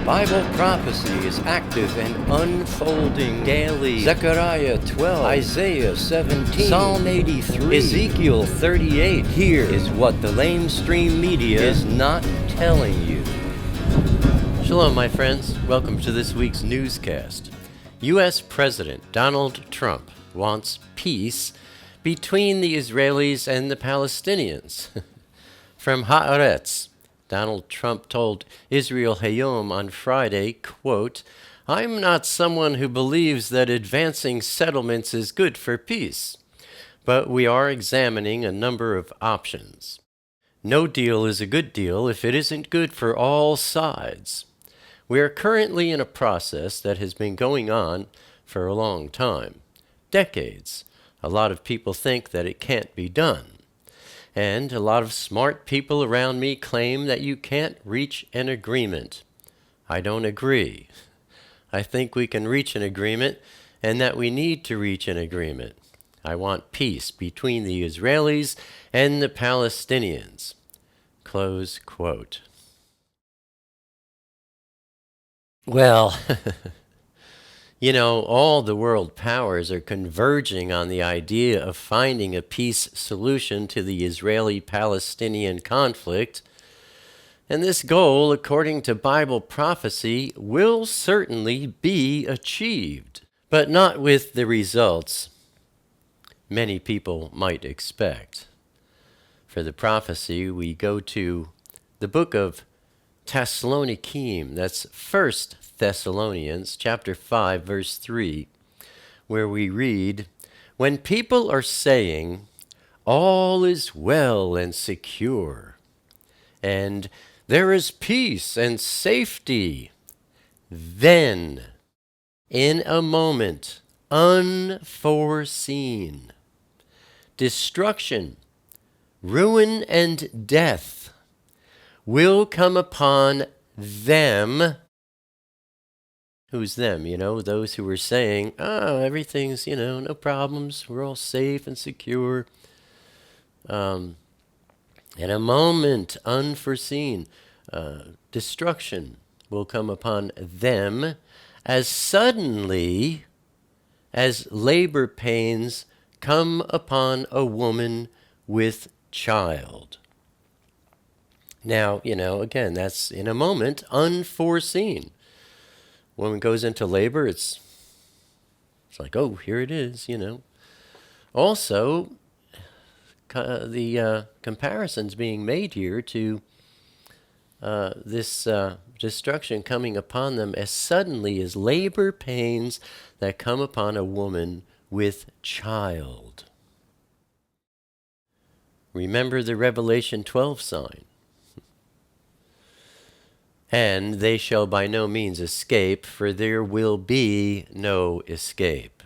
Bible prophecy is active and unfolding daily. Zechariah 12, Isaiah 17, Psalm 83, Ezekiel 38. Here is what the LameStream Media is not telling you. Shalom, my friends. Welcome to this week's newscast. U.S. President Donald Trump wants peace between the Israelis and the Palestinians. From Haaretz, Donald Trump told Israel Hayom on Friday, quote, "I'm not someone who believes that advancing settlements is good for peace, but we are examining a number of options. No deal is a good deal if it isn't good for all sides. We are currently in a process that has been going on for a long time, decades. A lot of people think that it can't be done. And a lot of smart people around me claim that you can't reach an agreement. I don't agree. I think we can reach an agreement and that we need to reach an agreement. I want peace between the Israelis and the Palestinians." Close quote. Well, you know, all the world powers are converging on the idea of finding a peace solution to the Israeli-Palestinian conflict. And this goal, according to Bible prophecy, will certainly be achieved, but not with the results many people might expect. For the prophecy, we go to the book of Thessalonikim, that's 1 Thessalonians chapter 5, verse 3, where we read, "When people are saying, 'All is well and secure,' and 'there is peace and safety,' then, in a moment unforeseen, destruction, ruin, and death will come upon them." Who's them? You know, those who were saying, everything's, no problems, we're all safe and secure. In a moment unforeseen, destruction will come upon them as suddenly as labor pains come upon a woman with child. Now, again, that's in a moment unforeseen. Woman goes into labor, it's like, oh, here it is, Also, the comparisons being made here to this destruction coming upon them as suddenly as labor pains that come upon a woman with child. Remember the Revelation 12 sign. "And they shall by no means escape, for there will be no escape."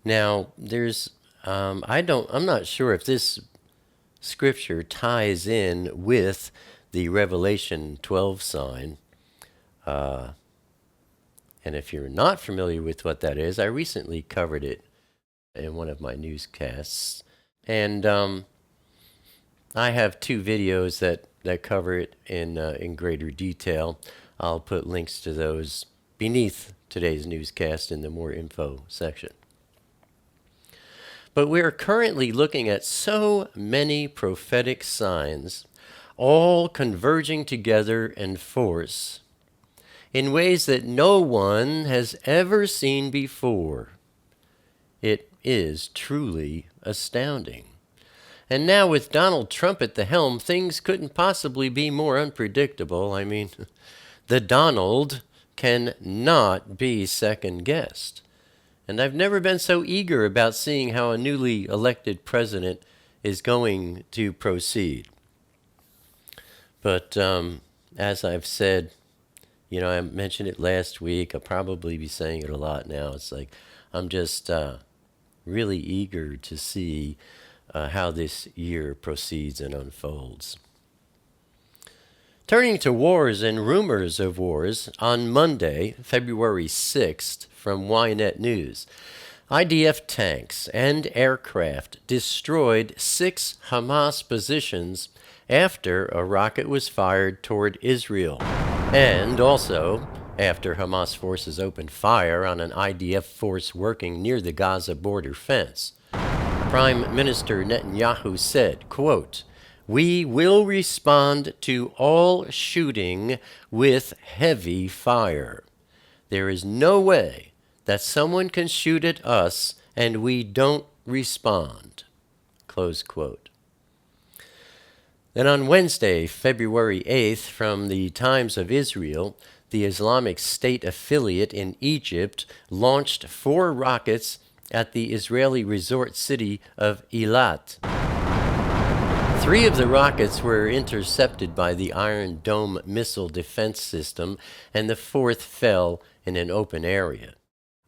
Now, there's, I'm not sure if this scripture ties in with the Revelation 12 sign. And if you're not familiar with what that is, I recently covered it in one of my newscasts. And I have two videos that cover it in greater detail. I'll put links to those beneath today's newscast in the more info section. But we are currently looking at so many prophetic signs, all converging together in force, in ways that no one has ever seen before. It is truly astounding. And now with Donald Trump at the helm, things couldn't possibly be more unpredictable. I mean, the Donald cannot be second-guessed. And I've never been so eager about seeing how a newly elected president is going to proceed. But as I've said, I mentioned it last week. I'll probably be saying it a lot now. It's like I'm just really eager to see how this year proceeds and unfolds. Turning to wars and rumors of wars, on Monday, February 6th, from Ynet News, IDF tanks and aircraft destroyed 6 Hamas positions after a rocket was fired toward Israel. And also, after Hamas forces opened fire on an IDF force working near the Gaza border fence, Prime Minister Netanyahu said, quote, "We will respond to all shooting with heavy fire. There is no way that someone can shoot at us and we don't respond." Close quote. Then on Wednesday, February 8th, from the Times of Israel, the Islamic State affiliate in Egypt launched 4 rockets at the Israeli resort city of Eilat. 3 of the rockets were intercepted by the Iron Dome missile defense system, and the 4th fell in an open area.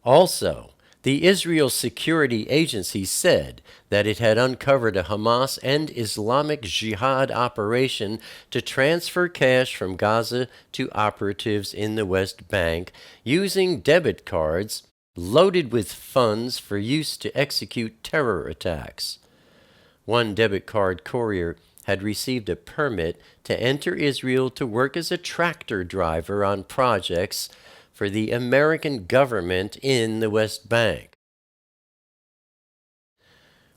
Also, the Israel Security Agency said that it had uncovered a Hamas and Islamic Jihad operation to transfer cash from Gaza to operatives in the West Bank using debit cards loaded with funds for use to execute terror attacks. One debit card courier had received a permit to enter Israel to work as a tractor driver on projects for the American government in the West Bank.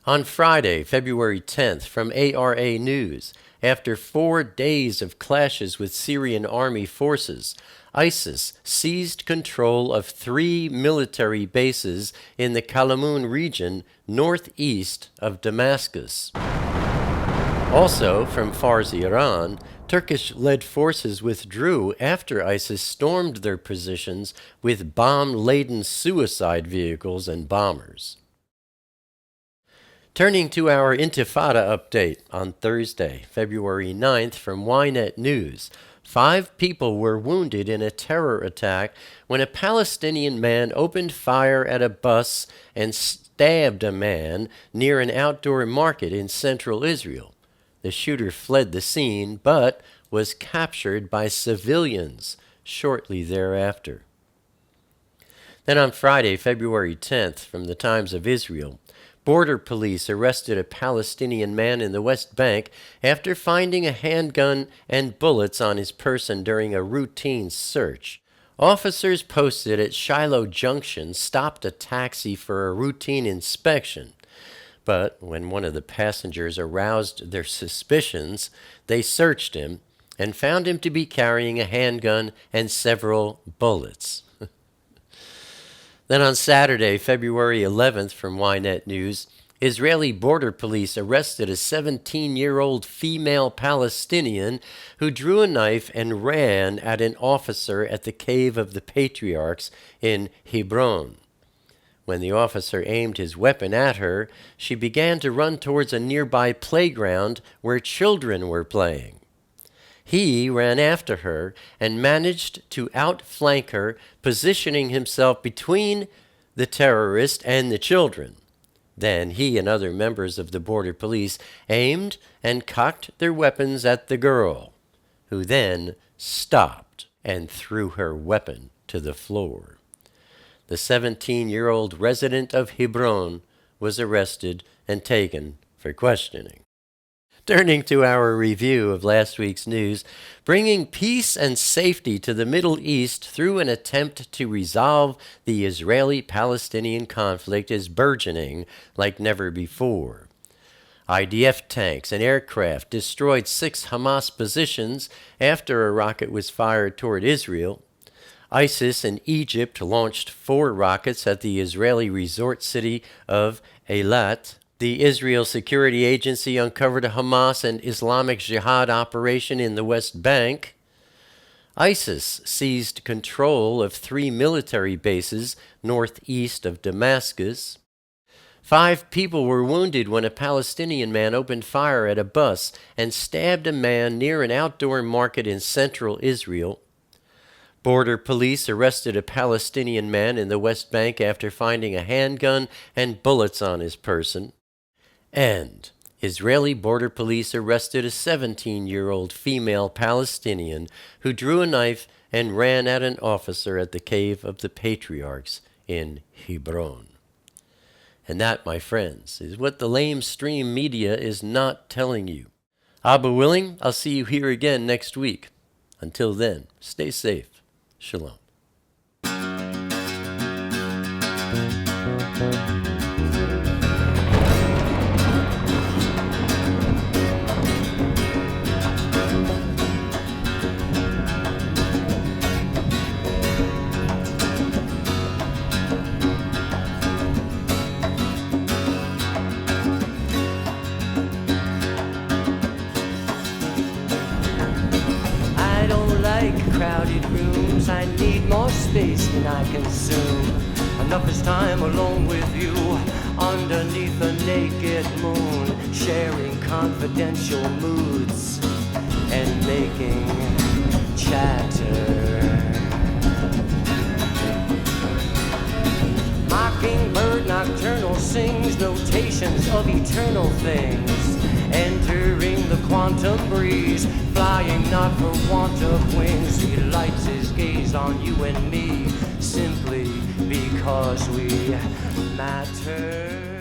On Friday, February 10th, from ARA News, after 4 days of clashes with Syrian army forces, ISIS seized control of 3 military bases in the Kalamun region northeast of Damascus. Also, from Fars, Iran, Turkish-led forces withdrew after ISIS stormed their positions with bomb-laden suicide vehicles and bombers. Turning to our Intifada update on Thursday, February 9th, from Ynet News, 5 people were wounded in a terror attack when a Palestinian man opened fire at a bus and stabbed a man near an outdoor market in central Israel. The shooter fled the scene, but was captured by civilians shortly thereafter. Then on Friday, February 10th, from the Times of Israel, border police arrested a Palestinian man in the West Bank after finding a handgun and bullets on his person during a routine search. Officers posted at Shiloh Junction stopped a taxi for a routine inspection. But when one of the passengers aroused their suspicions, they searched him and found him to be carrying a handgun and several bullets. Then on Saturday, February 11th, from Ynet News, Israeli border police arrested a 17-year-old female Palestinian who drew a knife and ran at an officer at the Cave of the Patriarchs in Hebron. When the officer aimed his weapon at her, she began to run towards a nearby playground where children were playing. He ran after her and managed to outflank her, positioning himself between the terrorist and the children. Then he and other members of the border police aimed and cocked their weapons at the girl, who then stopped and threw her weapon to the floor. The 17-year-old resident of Hebron was arrested and taken for questioning. Turning to our review of last week's news, bringing peace and safety to the Middle East through an attempt to resolve the Israeli-Palestinian conflict is burgeoning like never before. IDF tanks and aircraft destroyed 6 Hamas positions after a rocket was fired toward Israel. ISIS in Egypt launched 4 rockets at the Israeli resort city of Eilat. The Israel Security Agency uncovered a Hamas and Islamic Jihad operation in the West Bank. ISIS seized control of 3 military bases northeast of Damascus. 5 people were wounded when a Palestinian man opened fire at a bus and stabbed a man near an outdoor market in central Israel. Border police arrested a Palestinian man in the West Bank after finding a handgun and bullets on his person. And Israeli border police arrested a 17-year-old female Palestinian who drew a knife and ran at an officer at the Cave of the Patriarchs in Hebron. And that, my friends, is what the LameStream Media is not telling you. Abba willing, I'll see you here again next week. Until then, stay safe. Shalom. Crowded rooms, I need more space than I consume. Enough is time alone with you, underneath a naked moon, sharing confidential moods and making chatter. Mockingbird nocturnal sings notations of eternal things, entering the quantum breeze, flying not for want of wings. He lights his gaze on you and me, simply because we matter.